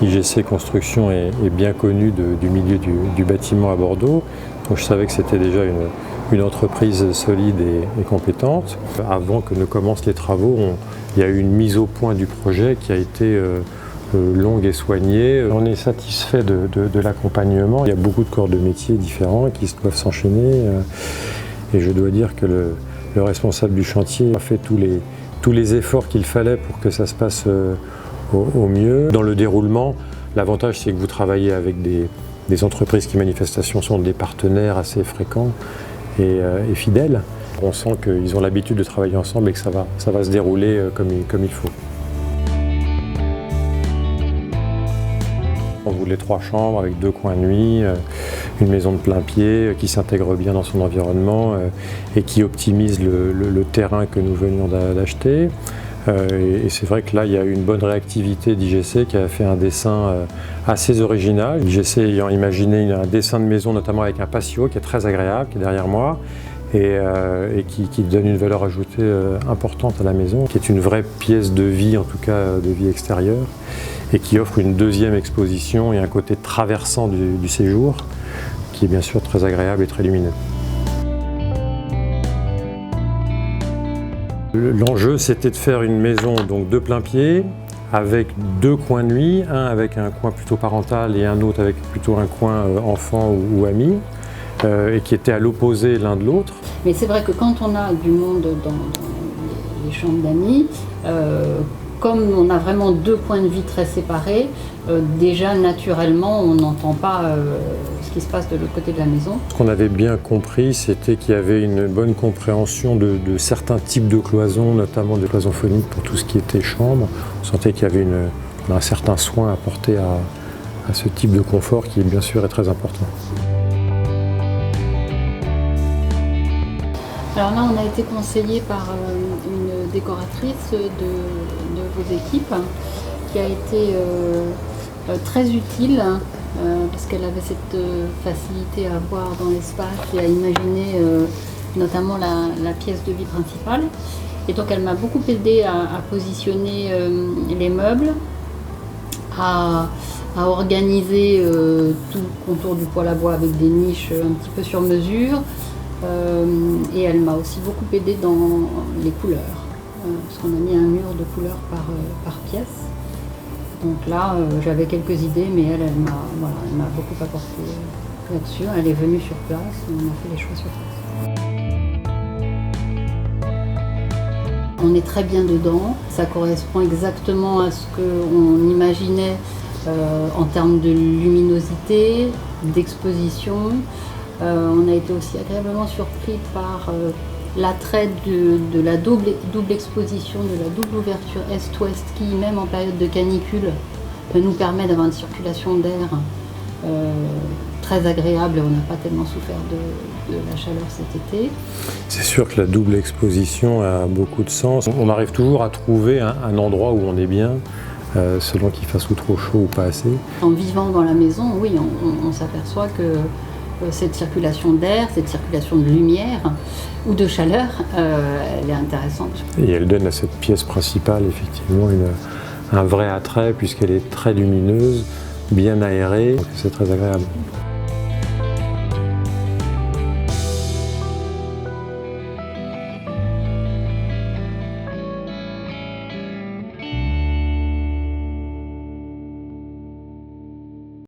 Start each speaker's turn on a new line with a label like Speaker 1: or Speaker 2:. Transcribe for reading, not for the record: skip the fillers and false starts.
Speaker 1: IGC Construction est bien connu du milieu du bâtiment à Bordeaux. Donc je savais que c'était déjà une entreprise solide et compétente. Avant que ne commencent les travaux, il y a eu une mise au point du projet qui a été longue et soignée. On est satisfait de l'accompagnement. Il y a beaucoup de corps de métiers différents qui doivent s'enchaîner. Et je dois dire que le responsable du chantier a fait tous les efforts qu'il fallait pour que ça se passe au mieux. Dans le déroulement, l'avantage c'est que vous travaillez avec des entreprises qui manifestation sont des partenaires assez fréquents et fidèles. On sent qu'ils ont l'habitude de travailler ensemble et que ça va se dérouler comme il faut. On voulait 3 chambres avec 2 coins de nuit, une maison de plein pied qui s'intègre bien dans son environnement et qui optimise le terrain que nous venions d'acheter. Et c'est vrai que là, il y a eu une bonne réactivité d'IGC qui a fait un dessin assez original. IGC ayant imaginé un dessin de maison, notamment avec un patio qui est très agréable, qui est derrière moi, et qui donne une valeur ajoutée importante à la maison, qui est une vraie pièce de vie, en tout cas de vie extérieure, et qui offre une deuxième exposition et un côté traversant du séjour, qui est bien sûr très agréable et très lumineux. L'enjeu, c'était de faire une maison donc de plein pied, avec 2 coins de nuit, un avec un coin plutôt parental et un autre avec plutôt un coin enfant ou ami, et qui étaient à l'opposé l'un de l'autre.
Speaker 2: Mais c'est vrai que quand on a du monde dans les chambres d'amis, comme on a vraiment 2 points de vie très séparés, déjà naturellement on n'entend pas ce qui se passe de l'autre côté de la maison.
Speaker 1: Ce qu'on avait bien compris, c'était qu'il y avait une bonne compréhension de certains types de cloisons, notamment de cloisons phoniques pour tout ce qui était chambre. On sentait qu'il y avait un certain soin apporté à ce type de confort qui bien sûr est très important.
Speaker 2: Alors là, on a été conseillé par une décoratrice de vos équipes qui a été très utile parce qu'elle avait cette facilité à voir dans l'espace et à imaginer notamment la pièce de vie principale. Et donc elle m'a beaucoup aidé à positionner les meubles, à organiser tout le contour du poêle à bois avec des niches un petit peu sur mesure. Et elle m'a aussi beaucoup aidé dans les couleurs, parce qu'on a mis un mur de couleurs par pièce. Donc là, j'avais quelques idées, mais elle m'a beaucoup apporté là-dessus. Elle est venue sur place, on a fait les choix sur place. On est très bien dedans, ça correspond exactement à ce qu'on imaginait en termes de luminosité, d'exposition. On a été aussi agréablement surpris par l'attrait de la double exposition, de la double ouverture est-ouest qui, même en période de canicule, nous permet d'avoir une circulation d'air très agréable et on n'a pas tellement souffert de la chaleur cet été.
Speaker 1: C'est sûr que la double exposition a beaucoup de sens. On arrive toujours à trouver un endroit où on est bien, selon qu'il fasse ou trop chaud ou pas assez.
Speaker 2: En vivant dans la maison, oui, on s'aperçoit que cette circulation d'air, cette circulation de lumière ou de chaleur, elle est intéressante.
Speaker 1: Et elle donne à cette pièce principale effectivement un vrai attrait puisqu'elle est très lumineuse, bien aérée, c'est très agréable.